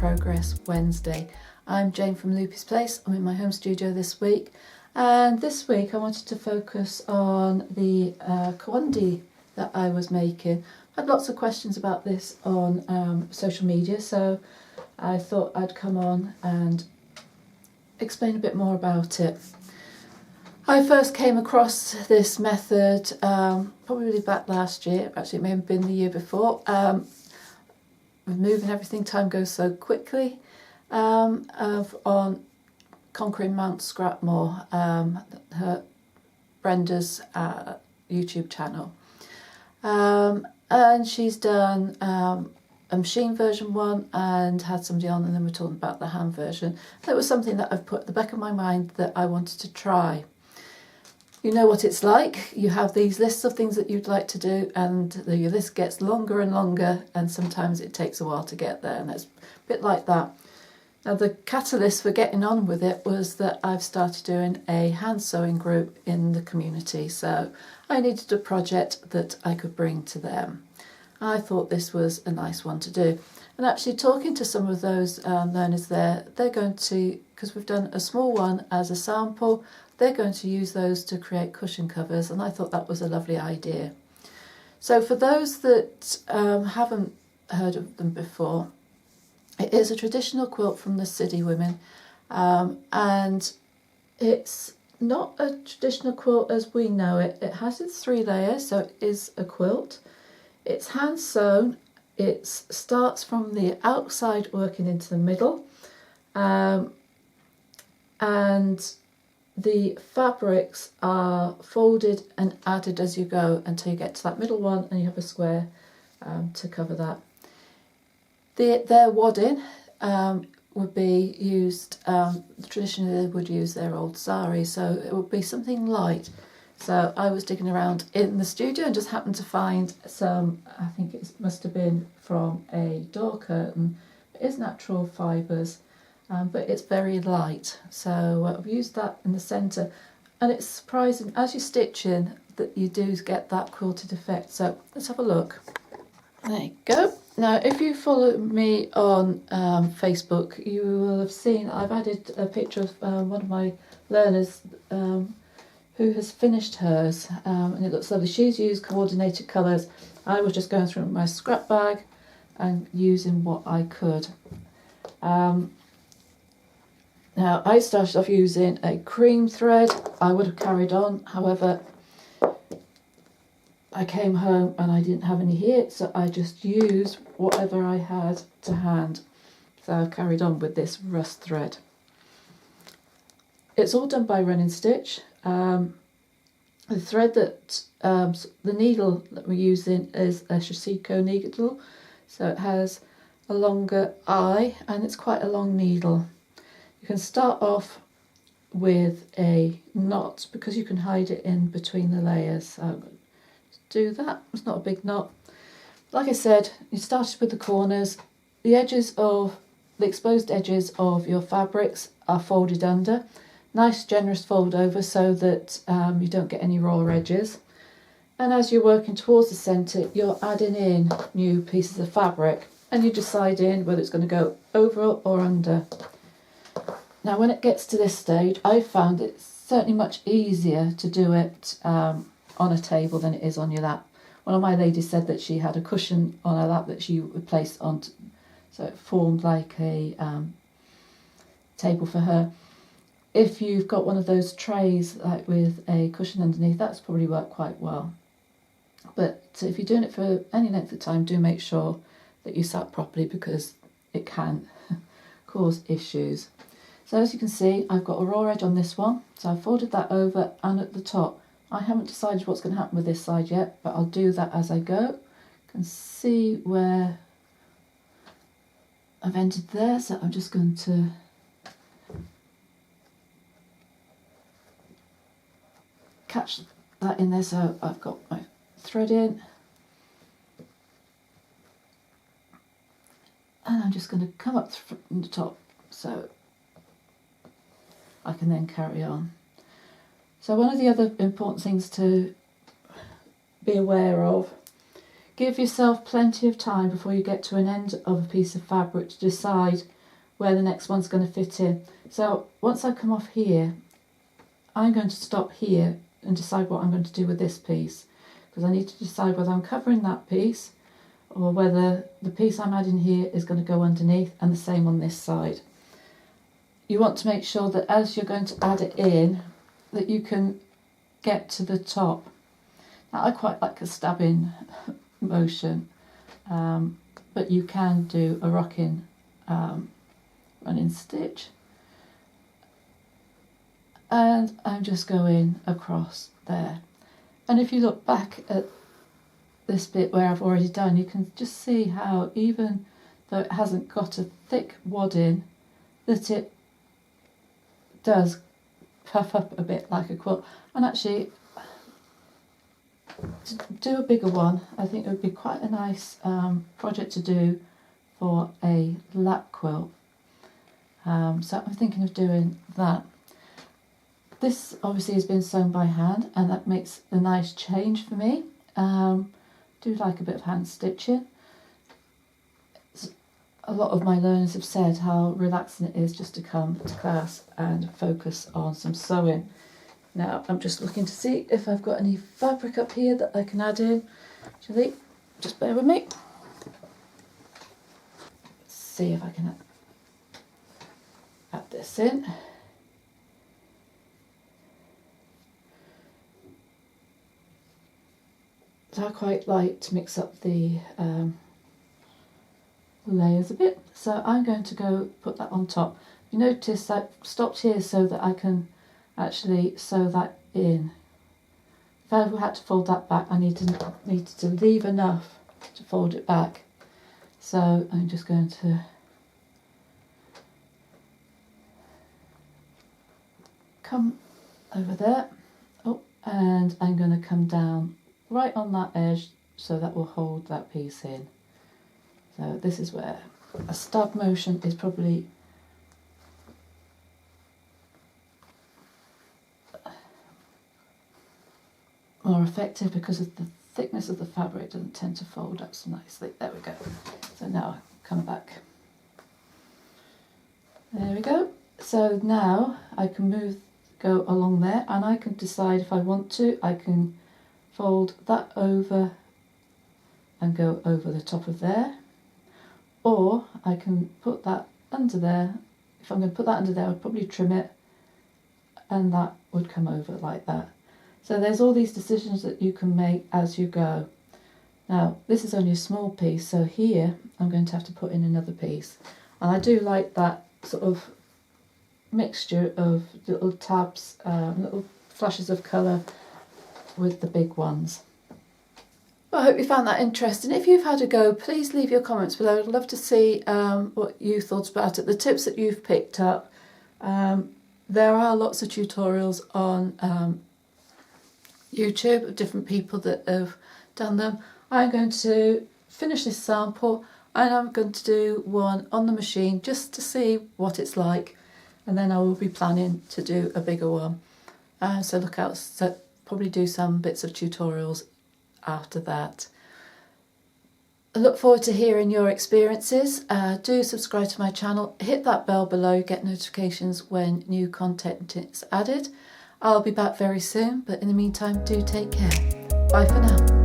Progress Wednesday. I'm Jane from Loopy's Place. I'm in my home studio this week, and this week I wanted to focus on the Kawundi that I was making. I had lots of questions about this on social media, so I thought I'd come on and explain a bit more about it. I first came across this method probably back last year. Actually, it may have been the year before. With moving everything, time goes so quickly. On Conquering Mount Scrapmore, Brenda's YouTube channel, and she's done a machine version one and had somebody on, and then we're talking about the hand version. That was something that I've put at the back of my mind that I wanted to try. You know what it's like. You have these lists of things that you'd like to do, and the list gets longer and longer, and sometimes it takes a while to get there, and it's a bit like that. Now, the catalyst for getting on with it was that I've started doing a hand sewing group in the community, so I needed a project that I could bring to them. I thought this was a nice one to do. And actually talking to some of those learners there, they're going to, because we've done a small one as a sample, they're going to use those to create cushion covers, and I thought that was a lovely idea. So for those that haven't heard of them before, it is a traditional quilt from the City women, and it's not a traditional quilt as we know it. It has its 3 layers, so it is a quilt. It's hand sewn. It starts from the outside working into the middle, and the fabrics are folded and added as you go until you get to that middle one, and you have a square to cover that. Their wadding would be used, traditionally they would use their old sari, so it would be something light. So I was digging around in the studio and just happened to find some, I think it must have been from a door curtain. It is natural fibres, but it's very light. So I've used that in the centre, and it's surprising as you're stitching that you do get that quilted effect. So let's have a look. There you go. Now, if you follow me on Facebook, you will have seen I've added a picture of one of my learners who has finished hers, and it looks lovely. She's used coordinated colours. I was just going through my scrap bag and using what I could. Now, I started off using a cream thread. I would have carried on, however, I came home and I didn't have any here, so I just used whatever I had to hand. So I've carried on with this rust thread. It's all done by running stitch. The thread that, the needle that we're using is a Shishiko needle, so it has a longer eye and it's quite a long needle. You can start off with a knot because you can hide it in between the layers. So do that. It's not a big knot. Like I said, you started with the corners. The edges of the exposed edges of your fabrics are folded under. Nice generous fold over so that you don't get any raw edges. And as you're working towards the centre, you're adding in new pieces of fabric, and you're deciding whether it's going to go over or under. Now, when it gets to this stage, I found it certainly much easier to do it on a table than it is on your lap. One of my ladies said that she had a cushion on her lap that she would place on, so it formed like a table for her. If you've got one of those trays like with a cushion underneath, that's probably worked quite well. But if you're doing it for any length of time, do make sure that you sat properly because it can cause issues. So as you can see, I've got a raw edge on this one, so I've folded that over, and at the top I haven't decided what's going to happen with this side yet, but I'll do that as I go. You can see where I've ended there, so I'm just going to catch that in there. So I've got my thread in, and I'm just going to come up from the top so I can then carry on. So one of the other important things to be aware of Give yourself plenty of time before you get to an end of a piece of fabric to decide where the next one's going to fit in. So once I come off here, I'm going to stop here and decide what I'm going to do with this piece, because I need to decide whether I'm covering that piece or whether the piece I'm adding here is going to go underneath, and the same on this side. You want to make sure that as you're going to add it in, that you can get to the top. Now I quite like a stabbing motion, but you can do a rocking running stitch, and I'm just going across there. And if you look back at this bit where I've already done, you can just see how, even though it hasn't got a thick wadding, that it does puff up a bit like a quilt. And actually, to do a bigger one, I think it would be quite a nice project to do for a lap quilt. So I'm thinking of doing that. This obviously has been sewn by hand, and that makes a nice change for me. Do like a bit of hand stitching. A lot of my learners have said how relaxing it is just to come to class and focus on some sewing. Now I'm just looking to see if I've got any fabric up here that I can add in. Actually, just bear with me. Let's see if I can add this in. So I quite like to mix up the layers a bit. So I'm going to go put that on top. You notice I've stopped here so that I can actually sew that in. If I had to fold that back, I needed to leave enough to fold it back. So I'm just going to come over there. Oh, and I'm going to come down right on that edge, so that will hold that piece in. So this is where a stab motion is probably more effective, because of the thickness of the fabric. It doesn't tend to fold up so nicely. There we go. So now come back. There we go. So now I can go along there, and I can decide if I want to. I can fold that over and go over the top of there, or I can put that under there. If I'm going to put that under there, I'd probably trim it, and that would come over like that. So there's all these decisions that you can make as you go. Now this is only a small piece, so here I'm going to have to put in another piece, and I do like that sort of mixture of little tabs, little flashes of colour with the big ones. Well, I hope you found that interesting. If you've had a go, please leave your comments below. I'd love to see what you thought about it, the tips that you've picked up. There are lots of tutorials on YouTube of different people that have done them. I'm going to finish this sample, and I'm going to do one on the machine just to see what it's like, and then I will be planning to do a bigger one. So look out, so probably do some bits of tutorials after that. I look forward to hearing your experiences. Do subscribe to my channel, hit that bell below, get notifications when new content is added. I'll be back very soon, but in the meantime, do take care. Bye for now.